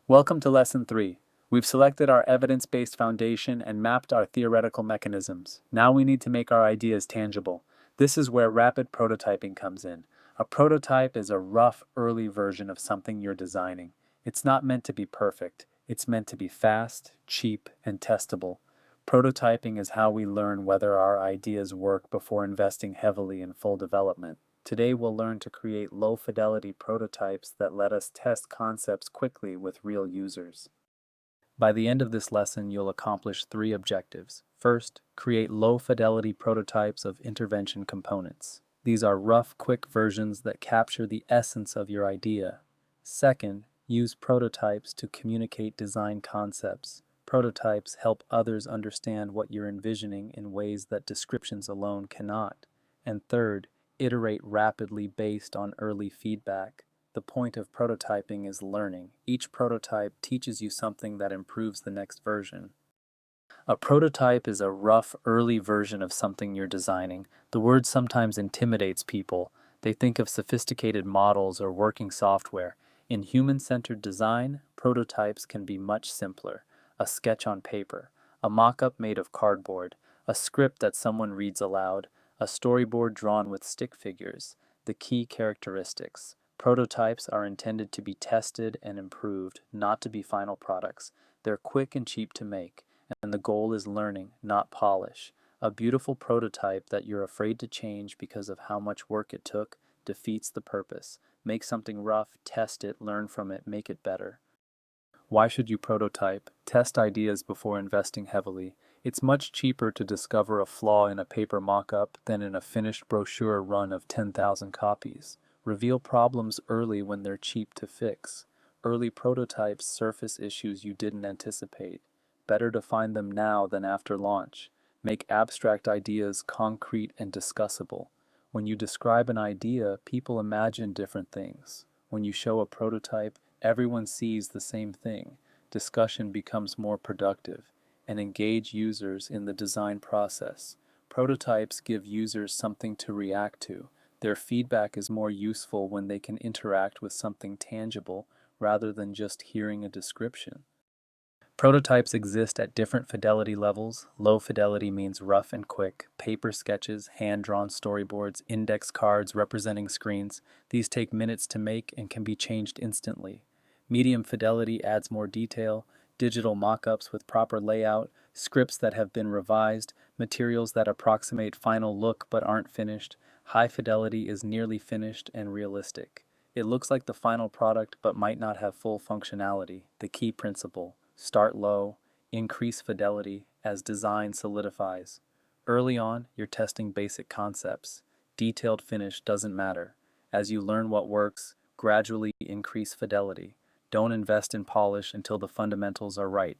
Welcome to Lesson 3. We've selected our evidence-based foundation and mapped our theoretical mechanisms. Now we need to make our ideas tangible. This is where rapid prototyping comes in. A prototype is a rough, early version of something you're designing. It's not meant to be perfect. It's meant to be fast, cheap, and testable. Prototyping is how we learn whether our ideas work before investing heavily in full development. Today we'll learn to create low-fidelity prototypes that let us test concepts quickly with real users. By the end of this lesson, you'll accomplish 3 objectives. First, create low-fidelity prototypes of intervention components. These are rough, quick versions that capture the essence of your idea. Second, use prototypes to communicate design concepts. Prototypes help others understand what you're envisioning in ways that descriptions alone cannot. And third, iterate rapidly based on early feedback. The point of prototyping is learning. Each prototype teaches you something that improves the next version. A prototype is a rough, early version of something you're designing. The word sometimes intimidates people. They think of sophisticated models or working software. In human-centered design, prototypes can be much simpler. A sketch on paper, a mock-up made of cardboard, a script that someone reads aloud, a storyboard drawn with stick figures. The key characteristics. Prototypes are intended to be tested and improved, not to be final products. They're quick and cheap to make, and the goal is learning, not polish. A beautiful prototype that you're afraid to change because of how much work it took defeats the purpose. Make something rough, test it, learn from it, make it better. Why should you prototype? Test ideas before investing heavily. It's much cheaper to discover a flaw in a paper mock-up than in a finished brochure run of 10,000 copies. Reveal problems early when they're cheap to fix. Early prototypes surface issues you didn't anticipate. Better to find them now than after launch. Make abstract ideas concrete and discussable. When you describe an idea, people imagine different things. When you show a prototype, everyone sees the same thing. Discussion becomes more productive, and engage users in the design process. Prototypes give users something to react to. Their feedback is more useful when they can interact with something tangible rather than just hearing a description. Prototypes exist at different fidelity levels. Low fidelity means rough and quick. Paper sketches, hand-drawn storyboards, index cards representing screens. These take minutes to make and can be changed instantly. Medium fidelity adds more detail. Digital mock-ups with proper layout, scripts that have been revised, materials that approximate final look but aren't finished. High fidelity is nearly finished and realistic. It looks like the final product but might not have full functionality. The key principle. Start low, increase fidelity as design solidifies. Early on, you're testing basic concepts. Detailed finish doesn't matter. As you learn what works, gradually increase fidelity. Don't invest in polish until the fundamentals are right.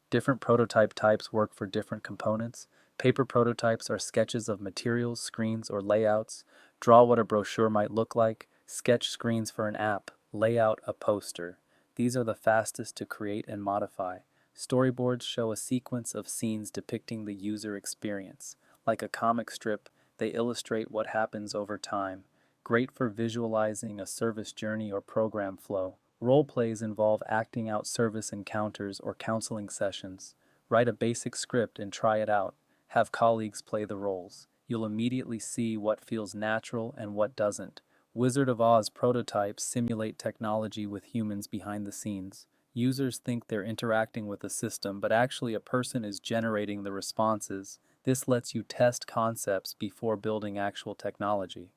Different prototype types work for different components. Paper prototypes are sketches of materials, screens, or layouts. Draw what a brochure might look like. Sketch screens for an app. Lay out a poster. These are the fastest to create and modify. Storyboards show a sequence of scenes depicting the user experience. Like a comic strip, they illustrate what happens over time. Great for visualizing a service journey or program flow. Role plays involve acting out service encounters or counseling sessions. Write a basic script and try it out. Have colleagues play the roles. You'll immediately see what feels natural and what doesn't. Wizard of Oz prototypes simulate technology with humans behind the scenes. Users think they're interacting with a system, but actually a person is generating the responses. This lets you test concepts before building actual technology.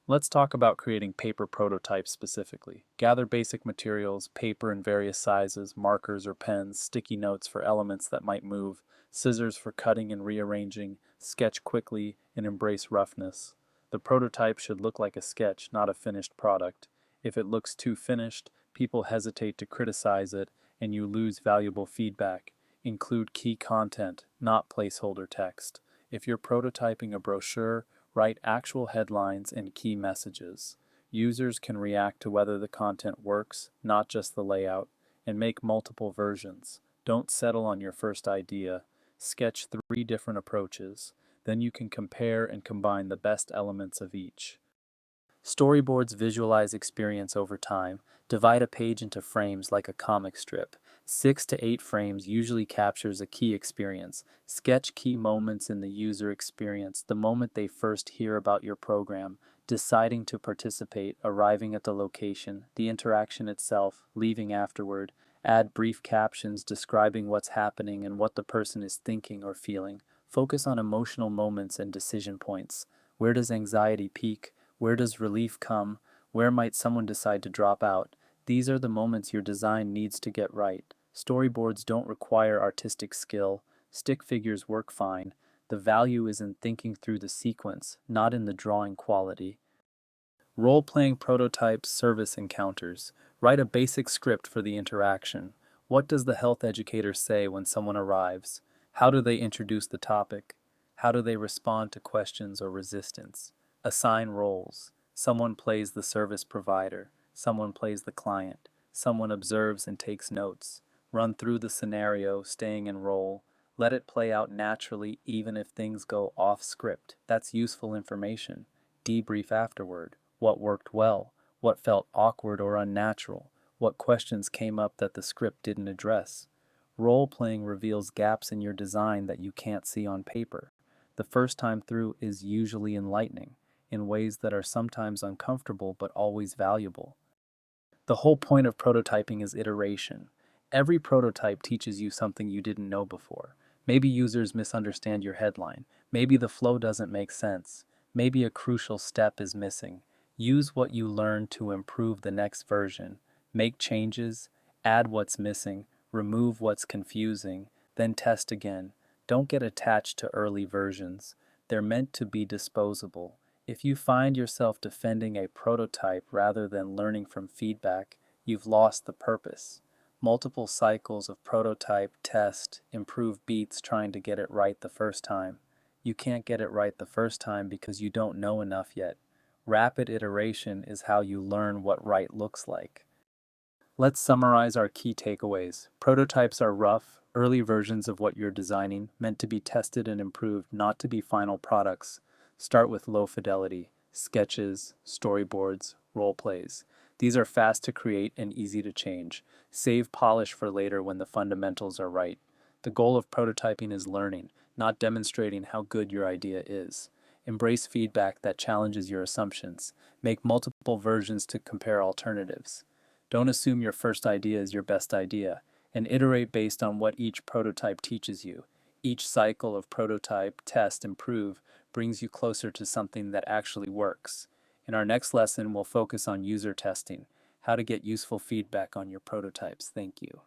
Let's talk about creating paper prototypes specifically. Gather basic materials, paper in various sizes, markers or pens, sticky notes for elements that might move, scissors for cutting and rearranging, sketch quickly, and embrace roughness. The prototype should look like a sketch, not a finished product. If it looks too finished, people hesitate to criticize it, and you lose valuable feedback. Include key content, not placeholder text. If you're prototyping a brochure, write actual headlines and key messages. Users can react to whether the content works, not just the layout, and make multiple versions. Don't settle on your first idea. Sketch 3 different approaches. Then you can compare and combine the best elements of each. Storyboards visualize experience over time. Divide a page into frames like a comic strip. 6 to 8 frames usually captures a key experience. Sketch key moments in the user experience, the moment they first hear about your program, deciding to participate, arriving at the location, the interaction itself, leaving afterward. Add brief captions describing what's happening and what the person is thinking or feeling. Focus on emotional moments and decision points. Where does anxiety peak? Where does relief come? Where might someone decide to drop out? These are the moments your design needs to get right. Storyboards don't require artistic skill. Stick figures work fine. The value is in thinking through the sequence, not in the drawing quality. Role-playing prototypes, service encounters. Write a basic script for the interaction. What does the health educator say when someone arrives? How do they introduce the topic? How do they respond to questions or resistance? Assign roles. Someone plays the service provider. Someone plays the client. Someone observes and takes notes. Run through the scenario, staying in role. Let it play out naturally even if things go off script. That's useful information. Debrief afterward. What worked well? What felt awkward or unnatural? What questions came up that the script didn't address? Role-playing reveals gaps in your design that you can't see on paper. The first time through is usually enlightening, in ways that are sometimes uncomfortable but always valuable. The whole point of prototyping is iteration. Every prototype teaches you something you didn't know before. Maybe users misunderstand your headline. Maybe the flow doesn't make sense. Maybe a crucial step is missing. Use what you learned to improve the next version. Make changes, add what's missing, remove what's confusing, then test again. Don't get attached to early versions. They're meant to be disposable. If you find yourself defending a prototype rather than learning from feedback, you've lost the purpose. Multiple cycles of prototype, test, improve beats trying to get it right the first time. You can't get it right the first time because you don't know enough yet. Rapid iteration is how you learn what right looks like. Let's summarize our key takeaways. Prototypes are rough, early versions of what you're designing, meant to be tested and improved, not to be final products. Start with low fidelity, sketches, storyboards, role plays. These are fast to create and easy to change. Save polish for later when the fundamentals are right. The goal of prototyping is learning, not demonstrating how good your idea is. Embrace feedback that challenges your assumptions. Make multiple versions to compare alternatives. Don't assume your first idea is your best idea, and iterate based on what each prototype teaches you. Each cycle of prototype, test, improve brings you closer to something that actually works. In our next lesson, we'll focus on user testing, how to get useful feedback on your prototypes. Thank you.